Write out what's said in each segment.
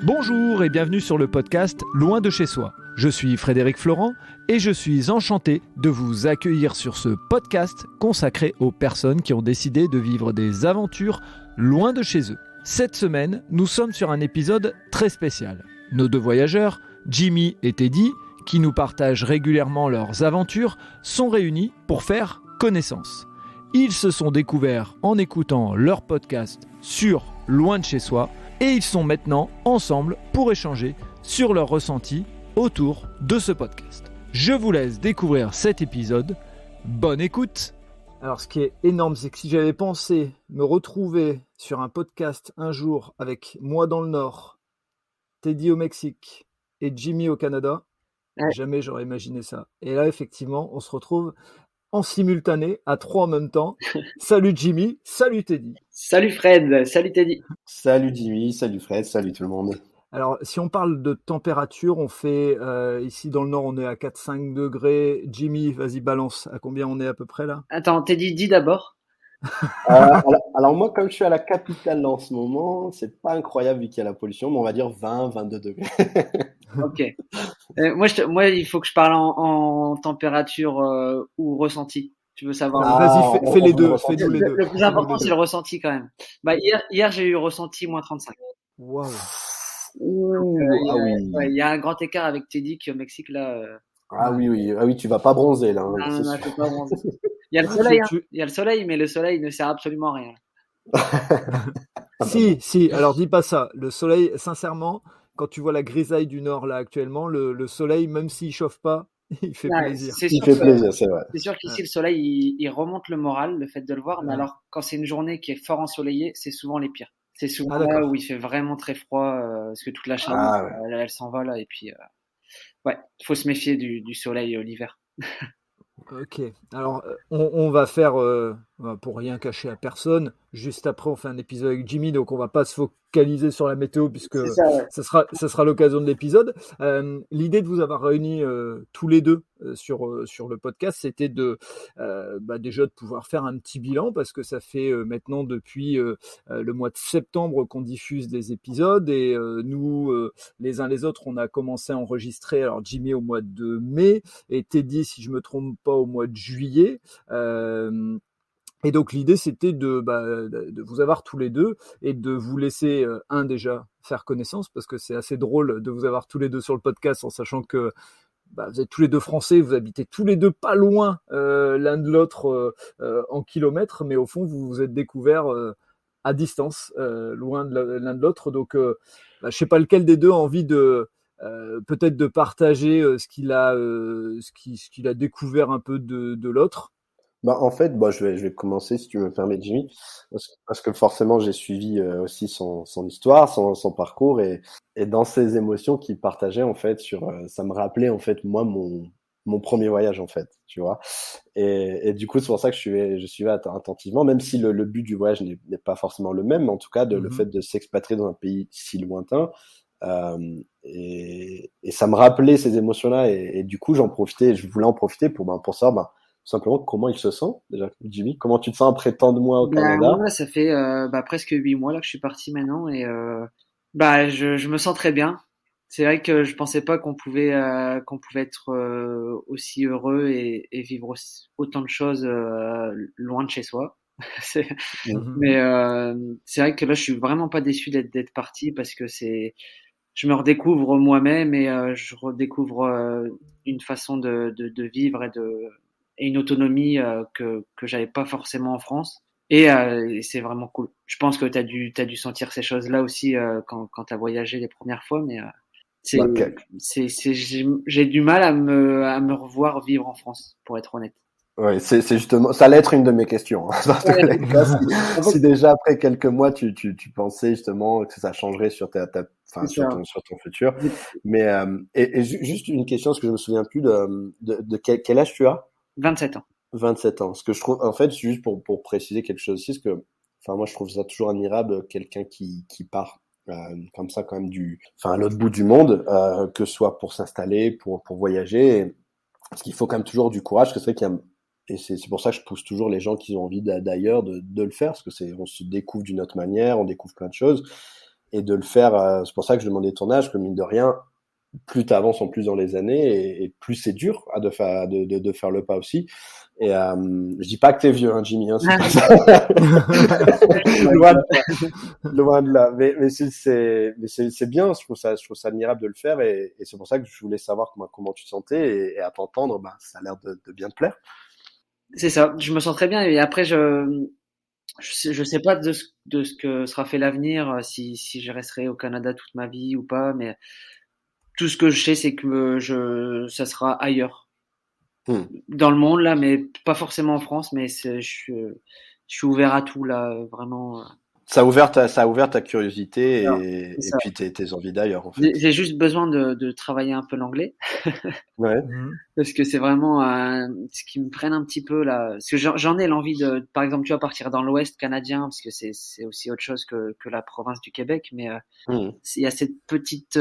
Bonjour et bienvenue sur le podcast Loin de chez soi. Je suis Frédéric Florent et je suis enchanté de vous accueillir sur ce podcast consacré aux personnes qui ont décidé de vivre des aventures loin de chez eux. Cette semaine, nous sommes sur un épisode très spécial. Nos deux voyageurs, Jimmy et Teddy, qui nous partagent régulièrement leurs aventures, sont réunis pour faire connaissance. Ils se sont découverts en écoutant leur podcast sur Loin de chez soi et ils sont maintenant ensemble pour échanger sur leurs ressentis autour de ce podcast. Je vous laisse découvrir cet épisode. Bonne écoute! Alors ce qui est énorme, c'est que si j'avais pensé me retrouver sur un podcast un jour avec moi dans le Nord, Teddy au Mexique et Jimmy au Canada, jamais j'aurais imaginé ça. Et là, effectivement, on se retrouve en simultané, à trois en même temps. Salut Jimmy, salut Teddy. Salut Fred, salut Teddy. Salut Jimmy, salut Fred, salut tout le monde. Alors, si on parle de température, on fait, ici dans le Nord, on est à 4-5 degrés. Jimmy, vas-y, balance. À combien on est à peu près là? Attends, Teddy, dis d'abord. Alors moi, comme je suis à la capitale en ce moment, c'est pas incroyable vu qu'il y a la pollution, mais on va dire 20-22 degrés. Ok. Moi, il faut que je parle en température ou ressenti. Tu veux savoir? Vas-y, fais les deux. Fais-nous les deux. Le plus important, c'est le ressenti quand même. Bah, hier j'ai eu ressenti moins 35. Waouh. Il y a un grand écart avec Teddy qui est au Mexique là. Oui, tu vas pas bronzer là. Non, c'est je sûr. peux pas bronzer. Il y a le soleil, il y a le soleil, mais le soleil ne sert absolument à rien. Si, alors dis pas ça. Le soleil, sincèrement, quand tu vois la grisaille du Nord là actuellement, le soleil, même s'il chauffe pas, il fait plaisir. Il fait plaisir, c'est vrai. C'est sûr qu'ici, le soleil, il remonte le moral, le fait de le voir. Mais alors, quand c'est une journée qui est fort ensoleillée, c'est souvent les pires. C'est souvent là où il fait vraiment très froid, parce que toute la chaleur, elle s'envole. Et puis, faut se méfier du soleil l'hiver. Ok, alors on va faire, pour rien cacher à personne, juste après on fait un épisode avec Jimmy, donc on va pas se focaliser sur la météo puisque ça sera l'occasion de l'épisode. L'idée de vous avoir réunis tous les deux sur le podcast, c'était déjà de pouvoir faire un petit bilan parce que ça fait maintenant depuis le mois de septembre qu'on diffuse des épisodes et nous, les uns les autres, on a commencé à enregistrer, alors Jimmy au mois de mai et Teddy, si je me trompe pas, au mois de juillet. Et donc l'idée c'était de vous avoir tous les deux et de vous laisser déjà faire connaissance parce que c'est assez drôle de vous avoir tous les deux sur le podcast en sachant que vous êtes tous les deux français, vous habitez tous les deux pas loin l'un de l'autre en kilomètres, mais au fond vous vous êtes découverts à distance, loin de l'un de l'autre. Donc je sais pas lequel des deux a envie de peut-être de partager ce qu'il a découvert un peu de l'autre. En fait, je vais commencer si tu me permets, Jimmy, parce que forcément j'ai suivi aussi son histoire, son parcours et dans ses émotions qu'il partageait en fait ça me rappelait en fait moi mon premier voyage en fait, tu vois. Et du coup c'est pour ça que je suivais attentivement, même si le but du voyage n'est pas forcément le même, mais en tout cas le fait de s'expatrier dans un pays si lointain. Et ça me rappelait ces émotions-là et du coup je voulais en profiter pour savoir simplement comment il se sent déjà. Jimmy, comment tu te sens après tant de mois au Canada? Moi, ça fait presque 8 mois là que je suis parti maintenant et je me sens très bien. C'est vrai que je pensais pas qu'on pouvait être aussi heureux et vivre autant de choses loin de chez soi. Mais c'est vrai que là je suis vraiment pas déçu d'être parti parce que je me redécouvre moi-même et je redécouvre une façon de vivre et une autonomie que j'avais pas forcément en France. Et c'est vraiment cool. Je pense que t'as dû sentir ces choses-là aussi quand t'as voyagé les premières fois, mais j'ai du mal à me revoir vivre en France, pour être honnête. Oui, c'est justement, ça allait être une de mes questions. Si déjà après quelques mois tu pensais justement que ça changerait sur sur ton futur. Mais et juste une question, parce que je me souviens plus de quel âge tu as? 27 ans. 27 ans. Ce que je trouve, en fait, juste pour préciser quelque chose aussi, parce que, moi, je trouve ça toujours admirable, quelqu'un qui part comme ça, quand même, à l'autre bout du monde, que ce soit pour s'installer, pour voyager. Parce qu'il faut quand même toujours du courage, parce que c'est vrai et c'est pour ça que je pousse toujours les gens qui ont envie d'ailleurs de le faire, parce que on se découvre d'une autre manière, on découvre plein de choses. et de le faire. C'est pour ça que je demandais ton âge, que mine de rien, plus tu avances en plus dans les années et plus c'est dur de faire le pas aussi. Et je dis pas que t'es vieux, hein, Jimmy, hein, c'est pas ça. Loin de là. Mais c'est bien. Je trouve ça admirable de le faire et c'est pour ça que je voulais savoir comment tu te sentais et à t'entendre, ça a l'air de bien te plaire. C'est ça. Je me sens très bien et après je sais pas de ce que sera fait l'avenir, si je resterai au Canada toute ma vie ou pas, mais tout ce que je sais, c'est que ça sera ailleurs. Dans le monde, là, mais pas forcément en France, mais je suis ouvert à tout, là, vraiment. Ça a ouvert ta curiosité et puis tes envies d'ailleurs, en fait. J'ai juste besoin de travailler un peu l'anglais. Ouais. Parce que c'est vraiment ce qui me freine un petit peu, là. Parce que j'en ai l'envie par exemple, tu vois, partir dans l'Ouest canadien, parce que c'est aussi autre chose que la province du Québec, mais il y a cette petite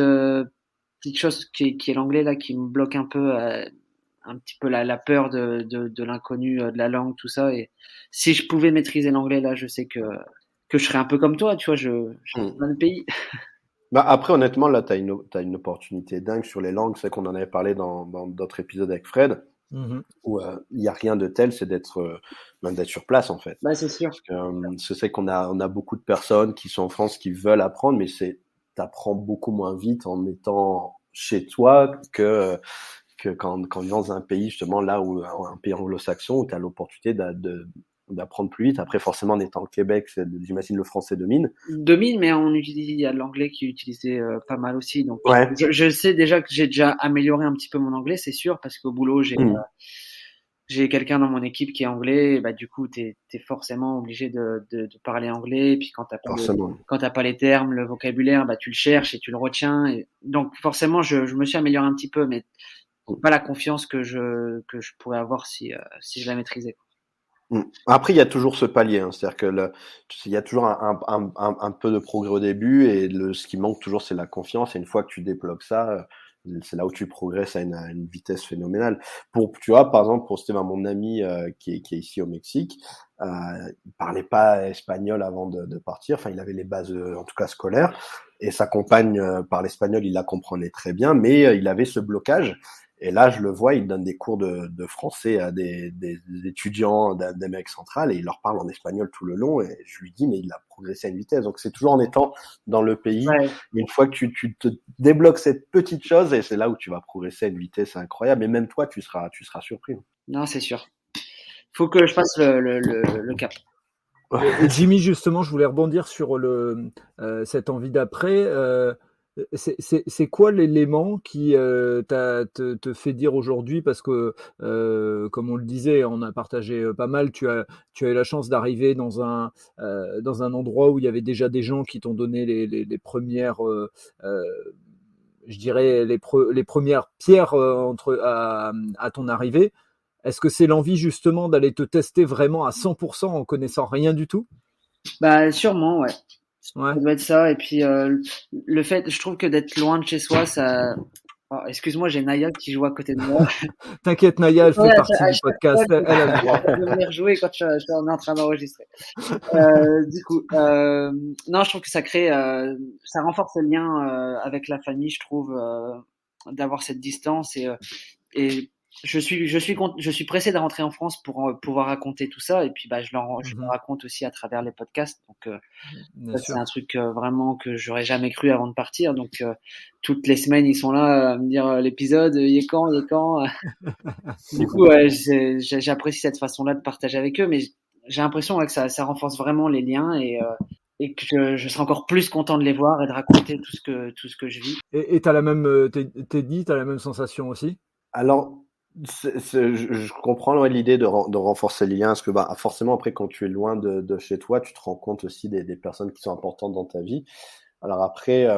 chose qui est l'anglais, là, qui me bloque un peu, un petit peu la peur de l'inconnu, de la langue, tout ça. Et si je pouvais maîtriser l'anglais, là, je sais que je serais un peu comme toi, tu vois, je plein de pays. Après, honnêtement, là, t'as une opportunité dingue sur les langues. C'est qu'on en avait parlé dans d'autres épisodes avec Fred, où il y a rien de tel, c'est d'être sur place, en fait. C'est sûr. Parce que je sais qu'on a beaucoup de personnes qui sont en France qui veulent apprendre, mais t'apprends beaucoup moins vite en étant chez toi que quand tu es dans un pays, justement, là où un pays anglo-saxon, où tu as l'opportunité d'apprendre plus vite. Après, forcément, en étant au Québec, j'imagine le français domine. Mais il y a l'anglais qui est utilisé pas mal aussi. Donc, ouais. je sais déjà que j'ai déjà amélioré un petit peu mon anglais, c'est sûr, parce qu'au boulot, j'ai quelqu'un dans mon équipe qui est anglais. Et du coup, t'es forcément obligé de parler anglais. Et puis quand t'as pas les termes, le vocabulaire, tu le cherches et tu le retiens. Et donc, forcément, je me suis amélioré un petit peu, mais pas la confiance que je pourrais avoir si je la maîtrisais. Après, il y a toujours ce palier, hein. C'est-à-dire que il y a toujours un peu de progrès au début et ce qui manque toujours, c'est la confiance. Et une fois que tu débloques ça, c'est là où tu progresses à une vitesse phénoménale. Tu vois, par exemple, pour Stéphane, mon ami qui est ici au Mexique, il parlait pas espagnol avant de partir. Enfin, il avait les bases, en tout cas scolaires. Et sa compagne parle espagnol, il la comprenait très bien, mais il avait ce blocage. Et là, je le vois, il donne des cours de français à des étudiants d'Amérique centrale et il leur parle en espagnol tout le long. Et je lui dis, mais il a progressé à une vitesse. Donc, c'est toujours en étant dans le pays. Ouais. Une fois que tu te débloques cette petite chose, et c'est là où tu vas progresser à une vitesse incroyable. Et même toi, tu seras surpris. Non, c'est sûr. Faut que je fasse le cap. Et Jimmy, justement, je voulais rebondir sur cette envie d'après. C'est quoi l'élément qui te fait dire aujourd'hui, parce que comme on le disait, on a partagé pas mal, tu as eu la chance d'arriver dans un endroit où il y avait déjà des gens qui t'ont donné les premières, je dirais, les premières pierres à ton arrivée. Est-ce que c'est l'envie justement d'aller te tester vraiment à 100% en connaissant rien du tout? Sûrement, ouais. Ouais. Ça doit être ça. Et puis le fait, je trouve que d'être loin de chez soi, ça. Oh, excuse-moi, j'ai Naya qui joue à côté de moi. T'inquiète, Naya, elle fait partie du podcast. Elle a le droit. Je vais venir jouer quand on est en train d'enregistrer. Du coup, non, je trouve que ça crée, ça renforce le lien avec la famille, je trouve, d'avoir cette distance et je suis pressé de rentrer en France pour pouvoir raconter tout ça et puis je le raconte aussi à travers les podcasts. Donc c'est un truc vraiment que j'aurais jamais cru avant de partir. Donc toutes les semaines ils sont là à me dire l'épisode il est quand. Du coup j'apprécie cette façon-là de partager avec eux, mais j'ai l'impression que ça renforce vraiment les liens et que je serai encore plus content de les voir et de raconter tout ce que je vis. Et t'as la même t'as la même sensation aussi? Alors, je comprends l'idée de renforcer les liens, parce que forcément après quand tu es loin de chez toi, tu te rends compte aussi des personnes qui sont importantes dans ta vie. Alors après,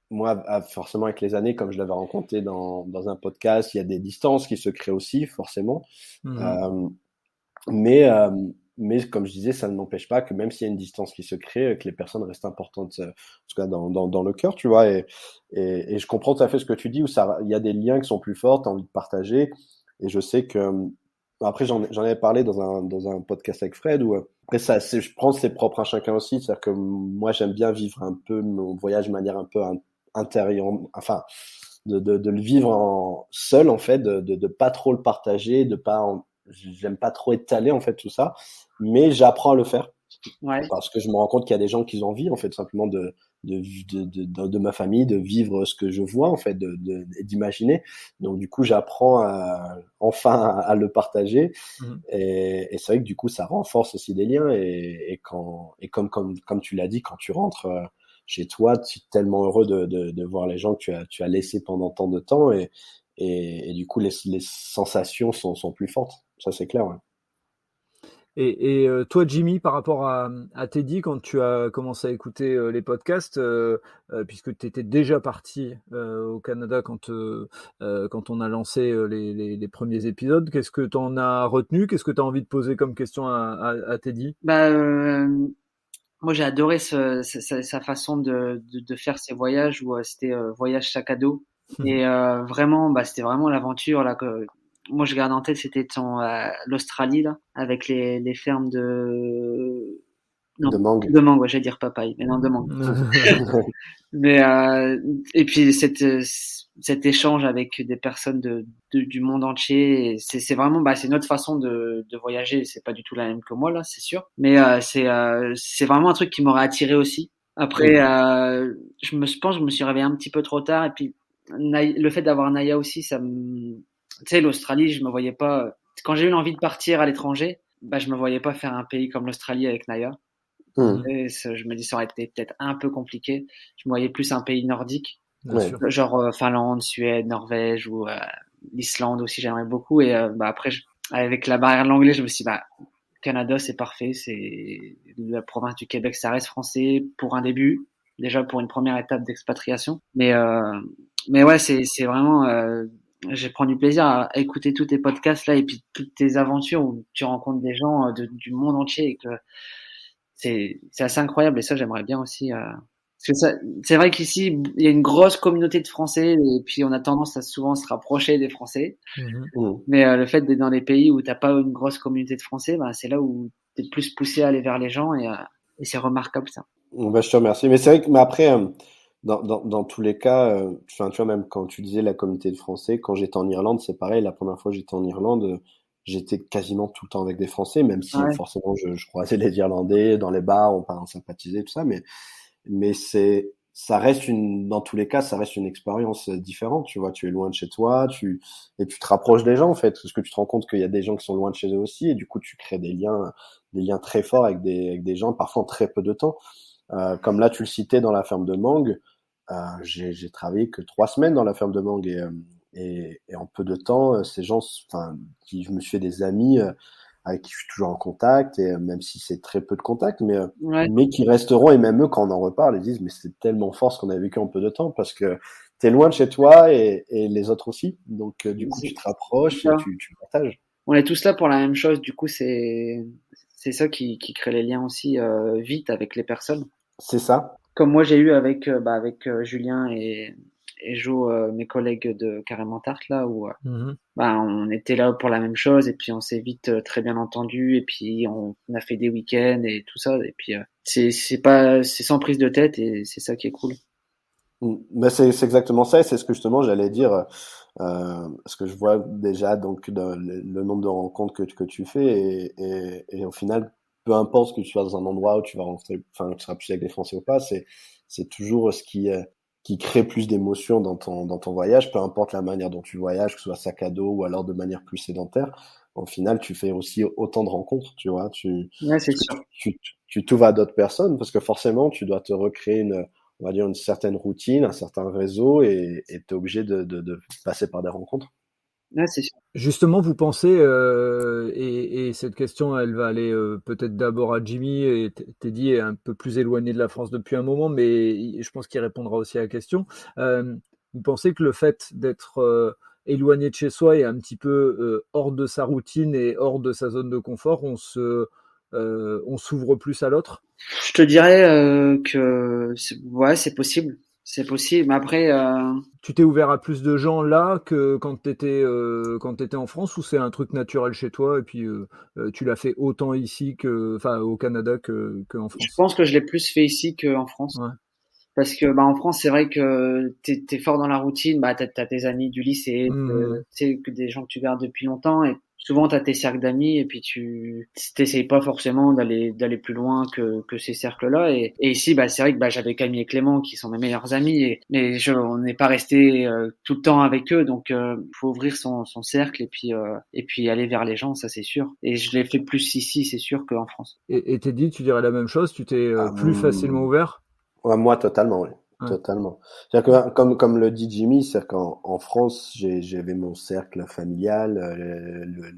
moi forcément avec les années, comme je l'avais rencontré dans un podcast, il y a des distances qui se créent aussi forcément. Mais comme je disais, ça ne n'empêche pas que même s'il y a une distance qui se crée, que les personnes restent importantes, en tout cas dans le cœur, tu vois. Et je comprends tout à fait ce que tu dis, où il y a des liens qui sont plus forts, t'as envie de partager. Et je sais que après j'en avais parlé dans un podcast avec Fred, où Après, ça, je pense que c'est propre à chacun aussi. C'est-à-dire que moi, j'aime bien vivre un peu mon voyage de manière un peu intérieure, enfin, de le vivre seul, en fait, de pas trop le partager, j'aime pas trop étaler, en fait, tout ça. Mais j'apprends à le faire. Ouais. Parce que je me rends compte qu'il y a des gens qui ont envie, en fait, simplement de ma famille, de vivre ce que je vois, en fait, d'imaginer. Donc, du coup, j'apprends enfin à le partager. Mhm. Et c'est vrai que du coup, ça renforce aussi des liens. Et comme tu l'as dit, quand tu rentres chez toi, tu es tellement heureux de voir les gens que tu as laissés pendant tant de temps. Et du coup, les sensations sont plus fortes. Ça, c'est clair, ouais. Et toi, Jimmy, par rapport à Teddy, quand tu as commencé à écouter les podcasts, puisque tu étais déjà parti au Canada quand on a lancé les premiers épisodes, qu'est-ce que tu en as retenu? Qu'est-ce que tu as envie de poser comme question à Teddy? Bah, moi, j'ai adoré sa façon de faire ses voyages où c'était voyage sac à dos. Et vraiment, bah, c'était vraiment l'aventure là que moi je garde en tête, c'était l'Australie là, avec les fermes de non De mangue. de mangue, ouais, j'allais dire papaye, mais non de mangue. Mais et puis cet échange avec des personnes du monde entier, et c'est vraiment bah c'est notre façon de voyager. C'est pas du tout la même que moi là, c'est sûr. Mais c'est vraiment un truc qui m'aurait attiré aussi. Après, je pense que je me suis réveillé un petit peu trop tard, et puis le fait d'avoir Naya aussi, tu sais, l'Australie, je me voyais pas. Quand j'ai eu l'envie de partir à l'étranger, bah je me voyais pas faire un pays comme l'Australie avec Naya. Mmh. Et je me dis ça aurait été peut-être un peu compliqué. Je me voyais plus un pays nordique, Bien Ouais. sûr. genre Finlande, Suède, Norvège ou l'Islande aussi, j'aimerais beaucoup. Et bah après, avec la barrière de l'anglais, je me suis dit, bah Canada, c'est parfait. C'est la province du Québec, ça reste français pour un début, déjà pour une première étape d'expatriation. Mais ouais, c'est vraiment. Je prends du plaisir à écouter tous tes podcasts là et puis toutes tes aventures où tu rencontres des gens du monde entier et que c'est assez incroyable, et ça j'aimerais bien aussi parce que c'est vrai qu'ici il y a une grosse communauté de Français et puis on a tendance à souvent se rapprocher des Français, Mhm. Mmh. mais le fait d'être dans des pays où t'as pas une grosse communauté de Français, bah, c'est là où t'es plus poussé à aller vers les gens, et c'est remarquable ça. Bah, je te remercie. Mais c'est vrai que, mais après, dans tous les cas, enfin, tu vois, même quand tu disais la communauté de Français, quand j'étais en Irlande, c'est pareil. La première fois que j'étais en Irlande, j'étais quasiment tout le temps avec des Français, même si Ouais, forcément je croisais les Irlandais dans les bars, on sympathisait, tout ça. Mais ça reste dans tous les cas, ça reste une expérience différente. Tu vois, tu es loin de chez toi, et tu te rapproches des gens, en fait, parce que tu te rends compte qu'il y a des gens qui sont loin de chez eux aussi, et du coup, tu crées des liens très forts avec des gens, parfois en très peu de temps. Comme là, tu le citais dans la ferme de mangue, j'ai travaillé que 3 semaines dans la ferme de mangue, et en peu de temps, ces gens, enfin, je me suis fait des amis avec qui je suis toujours en contact, et même si c'est très peu de contact, ouais, mais qui resteront, et même eux, quand on en reparle, ils disent, mais c'est tellement fort ce qu'on a vécu en peu de temps, parce que t'es loin de chez toi, et les autres aussi. Donc, du coup, tu te c'est rapproches et ça. tu partages. On est tous là pour la même chose, du coup c'est ça qui crée les liens aussi vite avec les personnes. C'est ça. Comme moi j'ai eu avec Julien et Jo, mes collègues de Carrément Tarte là, où Mhm. bah, on était là pour la même chose, et puis on s'est vite très bien entendu, et puis on a fait des week-ends et tout ça, et puis c'est sans prise de tête, et c'est ça qui est cool. Mais c'est exactement ça, et c'est ce que justement j'allais dire, parce que je vois déjà donc le nombre de rencontres que tu fais, et au final, peu importe que tu sois dans un endroit où tu vas rentrer, enfin, tu seras plus avec des Français ou pas, c'est toujours qui crée plus d'émotions dans ton voyage, peu importe la manière dont tu voyages, que ce soit sac à dos ou alors de manière plus sédentaire. Au final, tu fais aussi autant de rencontres, tu vois, Ouais, c'est parce que sûr. tu t'ouvres à d'autres personnes, parce que forcément, tu dois te recréer on va dire, une certaine routine, un certain réseau, et tu es obligé de passer par des rencontres. Ouais, c'est sûr. Justement, vous pensez, et cette question, elle va aller peut-être d'abord à Jimmy, et Teddy est un peu plus éloigné de la France depuis un moment, mais je pense qu'il répondra aussi à la question. Vous pensez que le fait d'être éloigné de chez soi et un petit peu hors de sa routine et hors de sa zone de confort, on s'ouvre plus à l'autre? Je te dirais que ouais, c'est possible. C'est possible. Mais après, Tu t'es ouvert à plus de gens là que quand t'étais en France, ou c'est un truc naturel chez toi et puis tu l'as fait autant ici enfin, au Canada qu'en je France? pense que je l'ai plus fait ici qu'en France. Ouais. Parce que bah en France, c'est vrai que t'es fort dans la routine. Bah t'as tes amis du lycée, Mhm. c'est que des gens que tu gardes depuis longtemps, et souvent t'as tes cercles d'amis, et puis tu t'essayes pas forcément d'aller plus loin que ces cercles-là. Et ici, bah c'est vrai que bah j'avais Camille et Clément qui sont mes meilleurs amis, on n'est pas resté tout le temps avec eux, donc faut ouvrir son cercle et puis aller vers les gens, ça c'est sûr. Et je l'ai fait plus ici, c'est sûr, qu'en France. Et Teddy, tu dirais la même chose? Tu t'es plus facilement Euh, ouvert? Ouais, moi, totalement, oui. Ouais. Totalement. C'est-à-dire que, comme le dit Jimmy, c'est-à-dire qu'en France, j'avais mon cercle familial,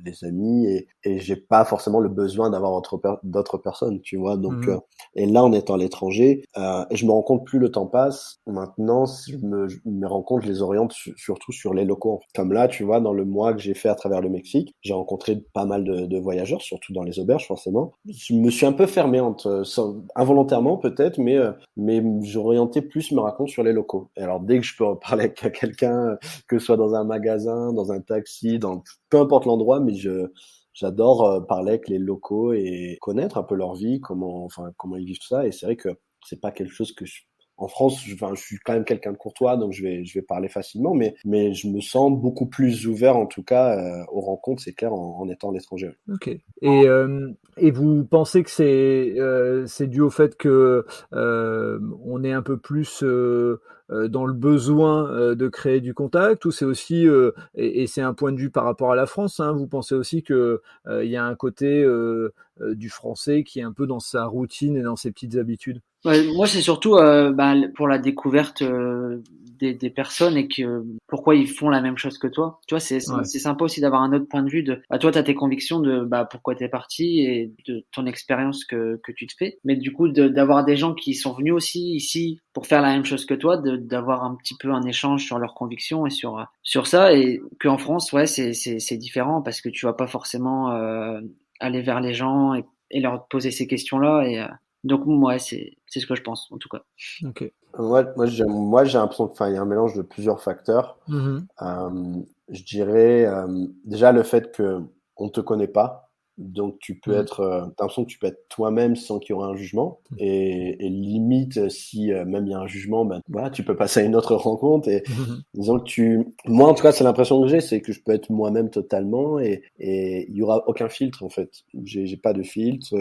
les amis, et j'ai pas forcément le besoin d'avoir d'autres personnes, tu vois. Donc, Mhm. et là, en étant à l'étranger, et je me rends compte, plus le temps passe, maintenant, je me rends compte, je les oriente surtout sur les locaux. Comme là, tu vois, dans le mois que j'ai fait à travers le Mexique, j'ai rencontré pas mal de voyageurs, surtout dans les auberges, forcément. Je me suis un peu fermé involontairement peut-être, mais j'orientais plus me raconte sur les locaux. Et alors, dès que je peux parler avec quelqu'un, que ce soit dans un magasin, dans un taxi, peu importe l'endroit, mais j'adore parler avec les locaux et connaître un peu leur vie, comment ils vivent tout ça. Et c'est vrai que c'est pas quelque chose en France, je suis quand même quelqu'un de courtois, donc je vais parler facilement, mais je me sens beaucoup plus ouvert, en tout cas, aux rencontres, c'est clair, en étant à l'étranger. Ok. Et vous pensez que c'est dû au fait que on est un peu plus dans le besoin de créer du contact, ou c'est aussi et c'est un point de vue par rapport à la France, hein, vous pensez aussi que il y a un côté du français qui est un peu dans sa routine et dans ses petites habitudes? Ouais, moi, c'est surtout bah, pour la découverte des personnes, et que pourquoi ils font la même chose que toi. Tu vois, Ouais. c'est sympa aussi d'avoir un autre point de vue de bah, toi, tu as tes convictions de bah, pourquoi tu es parti et de ton expérience que tu te fais. Mais du coup, d'avoir des gens qui sont venus aussi ici pour faire la même chose que toi, d'avoir un petit peu un échange sur leurs convictions et sur ça. Et qu'en France, ouais, c'est différent parce que tu vas pas forcément aller vers les gens et leur poser ces questions-là. Donc, ouais, c'est ce que je pense, en tout cas. Ok. J'ai l'impression enfin, il y a un mélange de plusieurs facteurs. Mhm. Je dirais déjà le fait que on te connaît pas, donc Mhm. t'as l'impression que tu peux être toi-même sans qu'il y aurait un jugement, et limite si même il y a un jugement, ben voilà, tu peux passer à une autre rencontre. Et Mhm. disons que moi en tout cas, c'est l'impression que j'ai, c'est que je peux être moi-même totalement, et il y aura aucun filtre en fait. J'ai pas de filtre.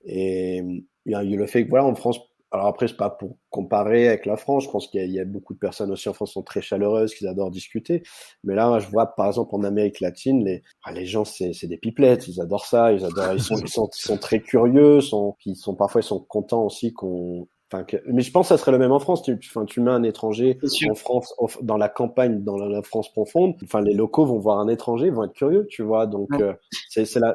Et il y a le fait que, voilà, en France, alors après, c'est pas pour comparer avec la France, je pense qu'il y a beaucoup de personnes aussi en France qui sont très chaleureuses, qui adorent discuter. Mais là, je vois, par exemple, en Amérique latine, les gens, c'est des pipelettes, ils adorent ça, ils sont très curieux, parfois, ils sont contents aussi mais je pense que ça serait le même en France. Tu mets un étranger C'est sûr. en France, dans la campagne, dans la France profonde. Enfin, les locaux vont voir un étranger, ils vont être curieux, tu vois. Donc, Ouais.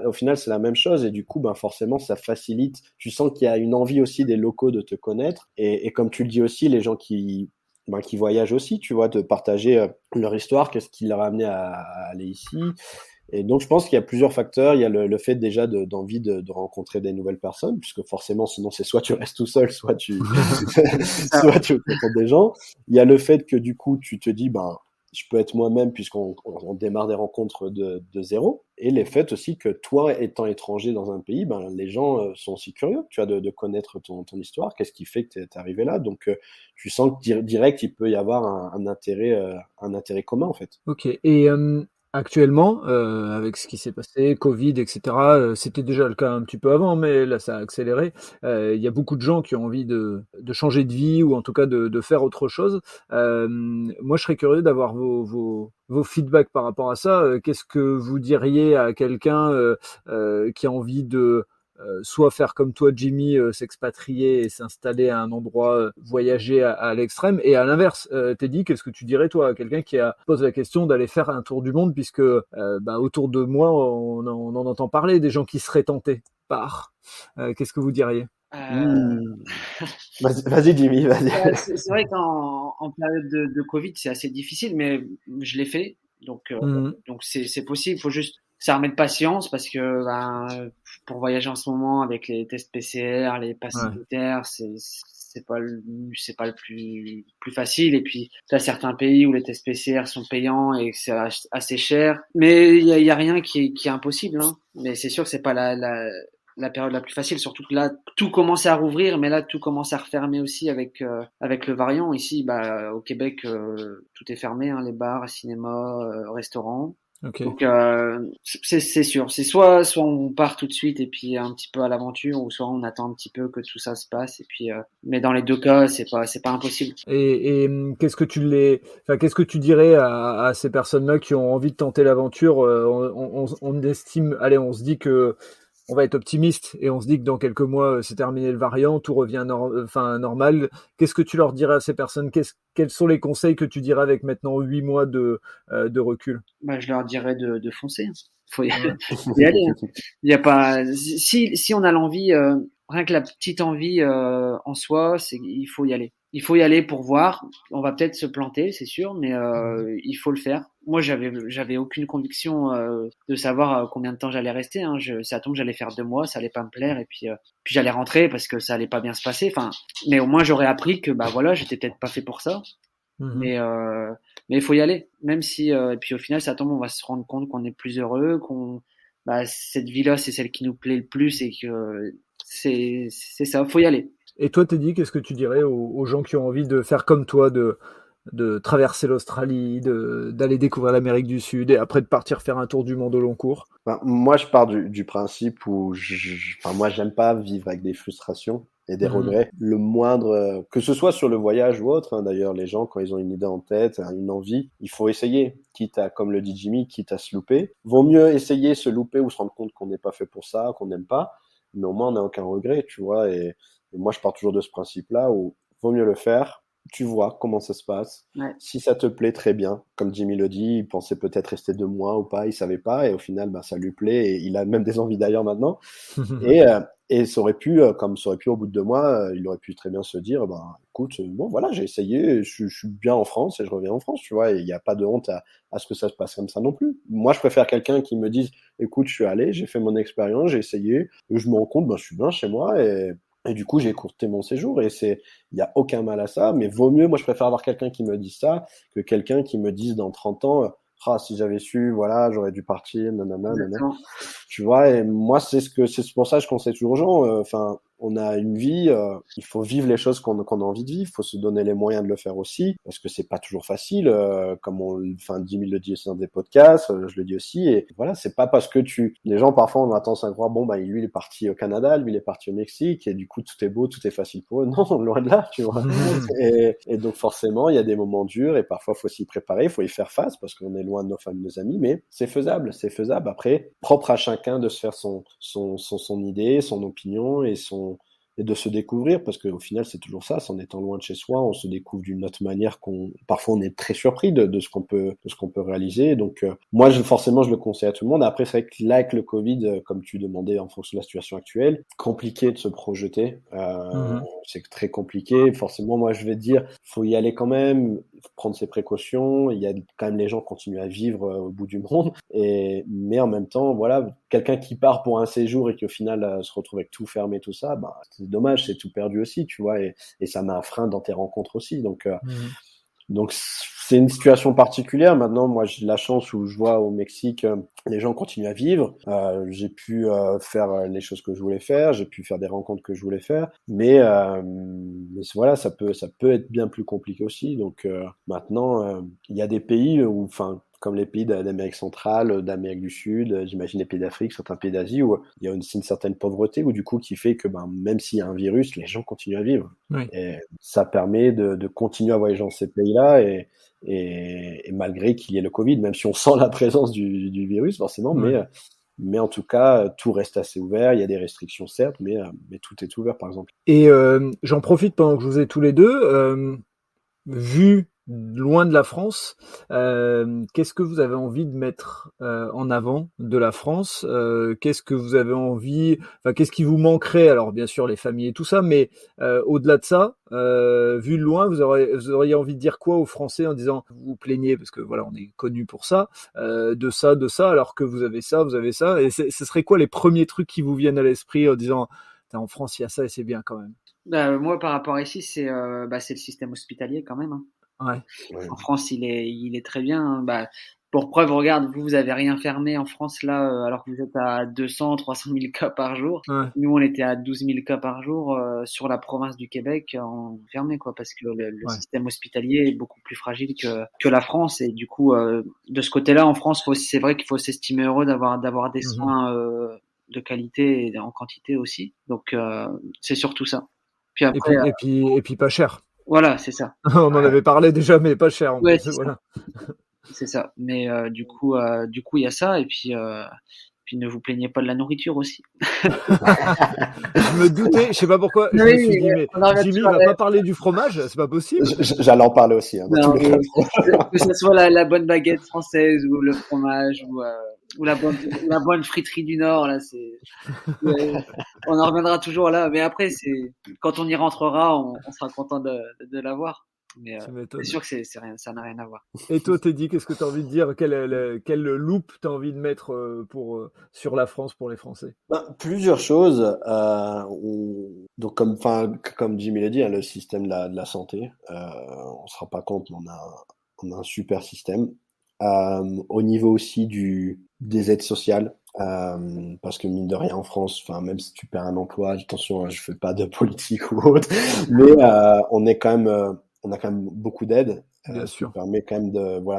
au final, c'est la même chose. Et du coup, ben, forcément, ça facilite. Tu sens qu'il y a une envie aussi des locaux de te connaître. Et comme tu le dis aussi, les gens qui voyagent aussi, tu vois, de partager leur histoire, qu'est-ce qui leur a amené à aller ici. Et donc, je pense qu'il y a plusieurs facteurs. Il y a le fait déjà d'envie de rencontrer des nouvelles personnes, puisque forcément, sinon, c'est soit tu restes tout seul, C'est ça. soit tu rencontres des gens. Il y a le fait que du coup, tu te dis, ben, je peux être moi-même, puisqu'on démarre des rencontres de zéro. Et le fait aussi que toi, étant étranger dans un pays, ben, les gens sont aussi curieux, tu vois, de connaître ton histoire. Qu'est-ce qui fait que tu es arrivé là? Donc, tu sens que direct, il peut y avoir un intérêt commun, en fait. Ok. Et actuellement, avec ce qui s'est passé, Covid, etc., c'était déjà le cas un petit peu avant, mais là, ça a accéléré. Il y a beaucoup de gens qui ont envie de changer de vie, ou en tout cas de faire autre chose. Moi, je serais curieux d'avoir vos feedbacks par rapport à ça. Qu'est-ce que vous diriez à quelqu'un qui a envie de soit faire comme toi, Jimmy, s'expatrier et s'installer à un endroit, voyager à l'extrême, et à l'inverse, Teddy, qu'est-ce que tu dirais toi à quelqu'un qui pose la question d'aller faire un tour du monde, puisque bah, autour de moi, on en entend parler des gens qui seraient tentés par. Qu'est-ce que vous diriez? Mmh. Vas-y, Jimmy, vas-y. C'est vrai qu'en période de Covid, c'est assez difficile, mais je l'ai fait. Donc, Mhm. donc c'est possible. Faut juste ça remet de patience parce que pour voyager en ce moment avec les tests PCR, les passes sanitaires, c'est pas le plus facile. Et puis t'as certains pays où les tests PCR sont payants et que c'est assez cher. Mais il y a rien qui est impossible, hein. Mais c'est sûr que c'est pas la période la plus facile, surtout que là tout commence à rouvrir, mais là tout commence à refermer aussi avec le variant. Ici, au Québec, tout est fermé, hein, les bars, cinémas, restaurants. Okay. Donc c'est sûr, c'est soit on part tout de suite et puis un petit peu à l'aventure, ou soit on attend un petit peu que tout ça se passe et puis mais dans les deux cas c'est pas impossible. Et qu'est-ce que tu dirais à ces personnes-là qui ont envie de tenter l'aventure? On estime, allez, on se dit que on va être optimiste et on se dit que dans quelques mois, c'est terminé le variant, tout revient normal. Qu'est-ce que tu leur dirais à ces personnes? Quels sont les conseils que tu dirais avec maintenant 8 mois de recul? Je leur dirais de foncer. Faut y aller. Hein. Il y a pas, si on a l'envie, rien que la petite envie en soi, il faut y aller. Il faut y aller pour voir. On va peut-être se planter, c'est sûr, mais il faut le faire. Moi, j'avais aucune conviction de savoir combien de temps j'allais rester. Hein. Ça tombe, j'allais faire 2 mois, ça allait pas me plaire, et puis j'allais rentrer parce que ça allait pas bien se passer. Enfin, mais au moins j'aurais appris que voilà, j'étais peut-être pas fait pour ça. Mais il faut y aller, même si et puis au final ça tombe, on va se rendre compte qu'on est plus heureux, cette vie-là c'est celle qui nous plaît le plus et que c'est ça, faut y aller. Et toi, Teddy, qu'est-ce que tu dirais aux gens qui ont envie de faire comme toi, de traverser l'Australie, d'aller découvrir l'Amérique du Sud et après de partir faire un tour du monde au long cours? Moi, je pars du principe où moi, j'aime pas vivre avec des frustrations et des regrets. Le moindre, que ce soit sur le voyage ou autre, hein, d'ailleurs, les gens, quand ils ont une idée en tête, une envie, il faut essayer. Quitte à, comme le dit Jimmy, quitte à se louper. Vaut mieux essayer, se louper ou se rendre compte qu'on n'est pas fait pour ça, qu'on n'aime pas. Mais au moins, on n'a aucun regret, tu vois. Et moi, je pars toujours de ce principe-là où vaut mieux le faire. Tu vois comment ça se passe. Ouais. Si ça te plaît, très bien. Comme Jimmy le dit, il pensait peut-être rester 2 mois ou pas, il savait pas. Et au final, ça lui plaît et il a même des envies d'ailleurs maintenant. Et ça aurait pu, comme ça aurait pu au bout de 2 mois, il aurait pu très bien se dire, écoute, bon voilà, j'ai essayé, je suis bien en France et je reviens en France, tu vois. Et il n'y a pas de honte à ce que ça se passe comme ça non plus. Moi, je préfère quelqu'un qui me dise, écoute, je suis allé, j'ai fait mon expérience, j'ai essayé, et je me rends compte, je suis bien chez moi et du coup, j'ai écourté mon séjour et il y a aucun mal à ça, mais vaut mieux, moi, je préfère avoir quelqu'un qui me dise ça que quelqu'un qui me dise dans 30 ans, si j'avais su, voilà, j'aurais dû partir, nanana. Tu vois, et moi, c'est pour ça que je conseille toujours aux gens, on a une vie, il faut vivre les choses qu'on a envie de vivre, il faut se donner les moyens de le faire aussi, parce que c'est pas toujours facile, comme Jimmy le dit dans des podcasts, je le dis aussi, et voilà, c'est pas parce que les gens parfois on a tendance à croire, lui il est parti au Canada, lui il est parti au Mexique, et du coup tout est beau, tout est facile pour eux. Non, loin de là, tu vois. Et donc forcément, il y a des moments durs, et parfois faut s'y préparer, il faut y faire face, parce qu'on est loin de nos familles, nos amis, mais c'est faisable. Après, propre à chacun de se faire son idée, son opinion et de se découvrir, parce qu'au final c'est toujours ça, c'est en étant loin de chez soi, on se découvre d'une autre manière parfois on est très surpris de ce qu'on peut réaliser. Donc moi forcément je le conseille à tout le monde. Après c'est vrai que là avec le Covid, comme tu demandais en fonction de la situation actuelle, compliqué de se projeter, c'est très compliqué. Forcément moi je vais te dire, faut y aller quand même, prendre ses précautions, il y a quand même les gens qui continuent à vivre au bout du monde, mais en même temps voilà, quelqu'un qui part pour un séjour et qui au final se retrouve avec tout fermé, tout ça, c'est dommage, c'est tout perdu aussi, tu vois, et ça met un frein dans tes rencontres aussi. Donc c'est une situation particulière. Maintenant, moi j'ai la chance où je vois au Mexique, les gens continuent à vivre. J'ai pu faire les choses que je voulais faire, j'ai pu faire des rencontres que je voulais faire, mais voilà, ça peut être bien plus compliqué aussi. Donc maintenant, il y a des pays où, comme les pays d'Amérique centrale, d'Amérique du Sud, j'imagine les pays d'Afrique, certains pays d'Asie, où il y a une certaine pauvreté, où du coup, qui fait que même s'il y a un virus, les gens continuent à vivre. Oui. Et ça permet de continuer à voyager dans ces pays-là, et malgré qu'il y ait le Covid, même si on sent la présence du virus, forcément, mais en tout cas, tout reste assez ouvert. Il y a des restrictions, certes, mais tout est ouvert, par exemple. Et j'en profite pendant que je vous ai tous les deux, vu loin de la France, qu'est-ce que vous avez envie de mettre en avant de la France? Qu'est-ce que vous avez envie, enfin, qu'est-ce qui vous manquerait? Alors, bien sûr, les familles et tout ça, mais au-delà de ça, vu de loin, vous auriez envie de dire quoi aux Français en disant, vous vous plaignez, parce que voilà, on est connu pour ça, de ça, alors que vous avez ça, et ce serait quoi les premiers trucs qui vous viennent à l'esprit en disant, en France, il y a ça et c'est bien quand même. Moi, par rapport à ici, c'est le système hospitalier quand même. Hein. Ouais. En France, il est très bien. Hein. Pour preuve, regarde, vous avez rien fermé en France là, alors que vous êtes à 200, 300 000 cas par jour. Ouais. Nous, on était à 12 000 cas par jour sur la province du Québec, en fermé quoi, parce que le système hospitalier est beaucoup plus fragile que la France. Et du coup, de ce côté-là, en France, c'est vrai qu'il faut s'estimer heureux d'avoir des soins de qualité et en quantité aussi. Donc, c'est surtout ça. Puis après, et puis pas cher. Voilà, c'est ça. On en avait parlé déjà, mais pas cher. Ouais, c'est voilà. C'est ça. Mais du coup, il y a ça. Et puis ne vous plaignez pas de la nourriture aussi. Je me doutais, je sais pas pourquoi. Je me suis dit, mais Jimmy va pas parler du fromage, c'est pas possible. J'allais en parler aussi. Hein, non, que ce soit la bonne baguette française ou le fromage ou la bonne friterie du Nord, là, on en reviendra toujours là. Mais après, quand on y rentrera, on sera content de l'avoir. Mais c'est sûr que c'est rien, ça n'a rien à voir. Et toi, Teddy, qu'est-ce que tu as envie de dire? Quelle loupe tu as envie de mettre sur la France pour les Français? Plusieurs choses. Donc, comme Jimmy l'a dit, hein, le système de la santé, on se rend pas compte, mais on a un super système. Au niveau aussi des aides sociales, parce que mine de rien en France, enfin même si tu perds un emploi, attention, je fais pas de politique ou autre, mais on a quand même beaucoup d'aides. Bien Ce sûr. qui permet quand même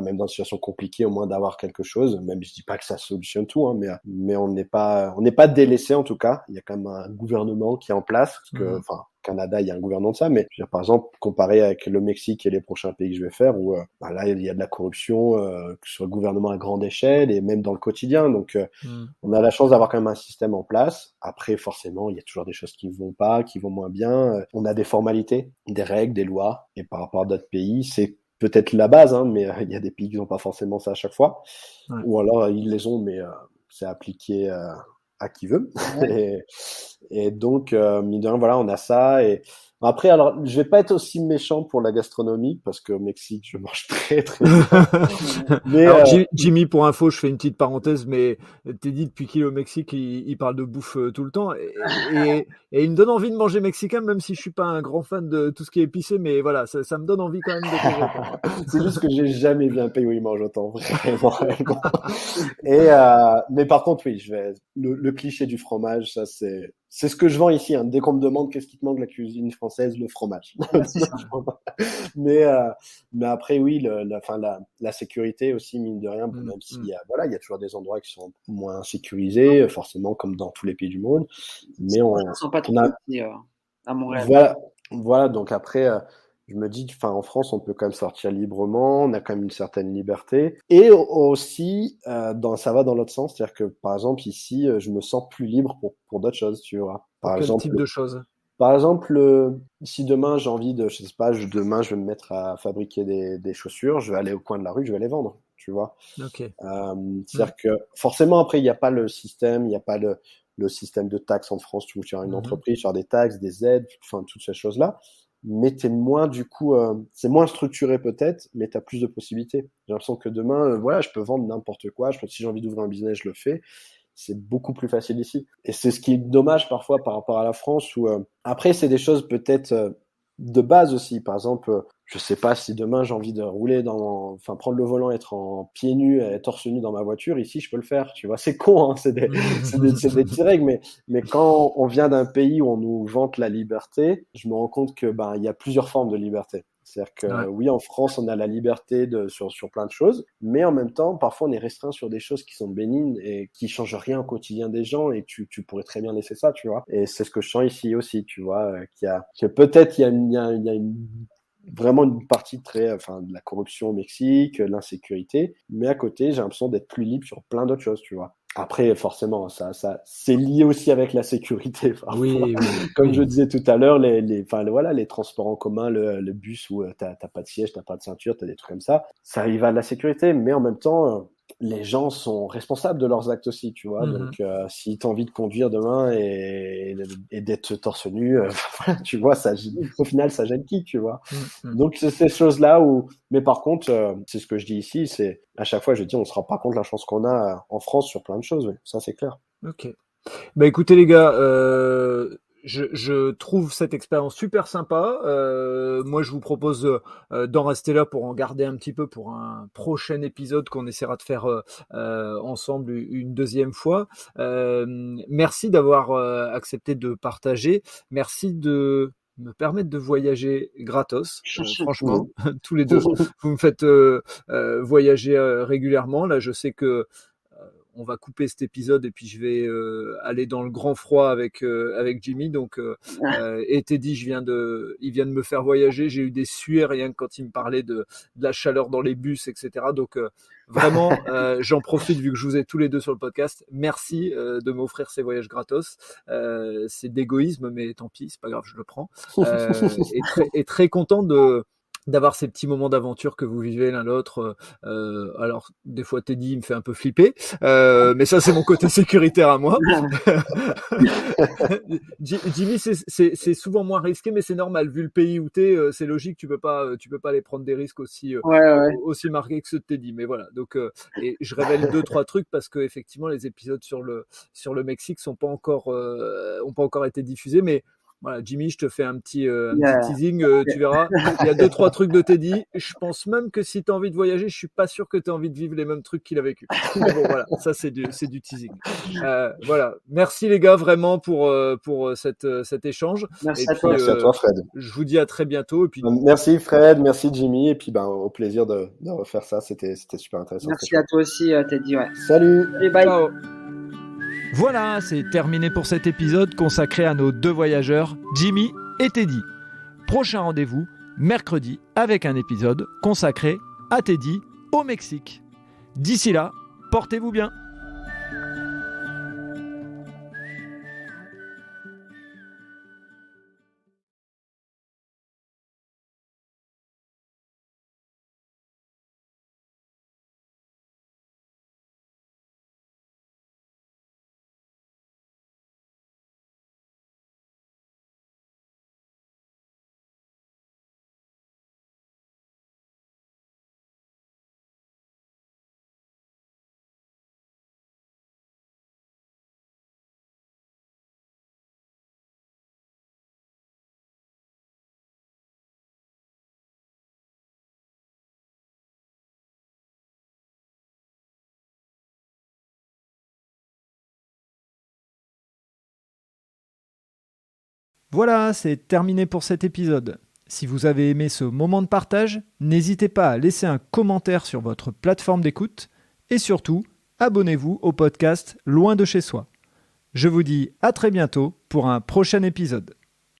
même dans une situation compliquée, au moins d'avoir quelque chose. Même je dis pas que ça solutionne tout, hein, mais on n'est pas délaissé en tout cas. Il y a quand même un gouvernement qui est en place, parce que, au Canada, il y a un gouvernement de ça, mais je veux dire, par exemple, comparé avec le Mexique et les prochains pays que je vais faire, où là, il y a de la corruption, que ce soit le gouvernement à grande échelle et même dans le quotidien. Donc, on a la chance d'avoir quand même un système en place. Après, forcément, il y a toujours des choses qui vont pas, qui vont moins bien. On a des formalités, des règles, des lois, et par rapport à d'autres pays, c'est peut-être la base, hein, mais il y a des pays qui n'ont pas forcément ça à chaque fois. Ouais. Ou alors, ils les ont, mais c'est appliqué à qui veut. Ouais. Et donc, mine de rien, voilà, on a ça. Et après, alors, je vais pas être aussi méchant pour la gastronomie, parce qu'au Mexique, je mange très, très bien. Mais alors, Jimmy, pour info, je fais une petite parenthèse, mais Teddy, depuis qu'il est au Mexique, il parle de bouffe tout le temps. Et il me donne envie de manger mexicain, même si je suis pas un grand fan de tout ce qui est épicé, mais voilà, ça me donne envie quand même de C'est juste que j'ai jamais vu un pays où ils mangent autant, vraiment. Et, mais par contre, oui, le cliché du fromage, ça, c'est ce que je vends ici. Hein. Dès qu'on me demande qu'est-ce qui te manque de la cuisine française, le fromage. mais après, oui, la sécurité aussi, mine de rien, même s'il y a toujours des endroits qui sont moins sécurisés, forcément, comme dans tous les pays du monde. Mais à Montréal. Voilà. Donc après, je me dis, en France, on peut quand même sortir librement, on a quand même une certaine liberté. Et aussi, ça va dans l'autre sens, c'est-à-dire que, par exemple, ici, je me sens plus libre pour d'autres choses, tu vois. Quel type de choses? Par exemple, si demain j'ai envie de, je sais pas, demain je vais me mettre à fabriquer des chaussures, je vais aller au coin de la rue, je vais les vendre, tu vois. Okay. C'est-à-dire que forcément après il n'y a pas le système, il n'y a pas le système de taxes en France, tu as une entreprise, tu as des taxes, des aides, toutes ces choses-là. Mais t'es moins c'est moins structuré peut-être, mais t'as plus de possibilités. J'ai l'impression que demain, je peux vendre n'importe quoi. Je pense que si j'ai envie d'ouvrir un business, je le fais. C'est beaucoup plus facile ici. Et c'est ce qui est dommage parfois par rapport à la France où après c'est des choses peut-être de base aussi. Par exemple, je sais pas si demain j'ai envie de rouler prendre le volant, être en pieds nus, torse nu dans ma voiture, ici je peux le faire. Tu vois, c'est con, hein, c'est des petites règles, mais quand on vient d'un pays où on nous vante la liberté, je me rends compte que il y a plusieurs formes de liberté. C'est-à-dire que oui, en France, on a la liberté sur plein de choses, mais en même temps, parfois, on est restreint sur des choses qui sont bénignes et qui changent rien au quotidien des gens et tu pourrais très bien laisser ça, tu vois. Et c'est ce que je sens ici aussi, tu vois, que peut-être il y a vraiment une partie de la corruption au Mexique, l'insécurité, mais à côté, j'ai l'impression d'être plus libre sur plein d'autres choses, tu vois. Après, forcément, ça, c'est lié aussi avec la sécurité. Parfois. Oui. Comme je disais tout à l'heure, les transports en commun, le bus où t'as pas de siège, t'as pas de ceinture, t'as des trucs comme ça. Ça y va de la sécurité, mais en même temps, les gens sont responsables de leurs actes aussi, tu vois. Donc, si t'as envie de conduire demain et d'être torse nu, tu vois, au final, ça gêne qui, tu vois. Donc, c'est ces choses-là où, mais par contre, c'est ce que je dis ici, c'est à chaque fois, je dis, on se rend pas compte de la chance qu'on a en France sur plein de choses, ouais. Ça, c'est clair. Ok. Bah écoutez les gars, je trouve cette expérience super sympa. Moi, je vous propose d'en rester là pour en garder un petit peu pour un prochain épisode qu'on essaiera de faire ensemble une deuxième fois. Merci d'avoir accepté de partager. Merci de me permettre de voyager gratos. Franchement, tous les deux, vous me faites voyager régulièrement. Là, je sais que on va couper cet épisode et puis je vais aller dans le grand froid avec Jimmy. Donc et Teddy, il vient de me faire voyager. J'ai eu des sueurs rien que quand il me parlait de la chaleur dans les bus, etc. Donc vraiment, j'en profite vu que je vous ai tous les deux sur le podcast. Merci de m'offrir ces voyages gratos. C'est d'égoïsme, mais tant pis, c'est pas grave, je le prends. Et très content d'avoir ces petits moments d'aventure que vous vivez l'un l'autre. Alors, des fois, Teddy, il me fait un peu flipper, mais ça, c'est mon côté sécuritaire à moi. Jimmy, c'est souvent moins risqué, mais c'est normal. Vu le pays où t'es, c'est logique, tu peux pas aller prendre des risques aussi marqués que ceux de Teddy. Mais voilà. Donc, et je révèle 2-3 trucs parce que effectivement, les épisodes sur le Mexique ont pas encore été diffusés, mais voilà, Jimmy, je te fais un petit teasing, tu verras. Il y a 2-3 trucs de Teddy. Je pense même que si tu as envie de voyager, je suis pas sûr que tu as envie de vivre les mêmes trucs qu'il a vécu. Mais bon, voilà, ça c'est du teasing. Voilà, merci les gars vraiment pour cet échange. Merci à toi, Fred. Je vous dis à très bientôt. Et puis... Merci Fred, merci Jimmy, et puis au plaisir de refaire ça. C'était super intéressant. Merci à toi aussi, Teddy. Ouais. Salut. Et bye. Ciao. Voilà, c'est terminé pour cet épisode consacré à nos deux voyageurs, Jimmy et Teddy. Prochain rendez-vous, mercredi, avec un épisode consacré à Teddy au Mexique. D'ici là, portez-vous bien. Voilà, c'est terminé pour cet épisode. Si vous avez aimé ce moment de partage, n'hésitez pas à laisser un commentaire sur votre plateforme d'écoute et surtout, abonnez-vous au podcast Loin de chez soi. Je vous dis à très bientôt pour un prochain épisode.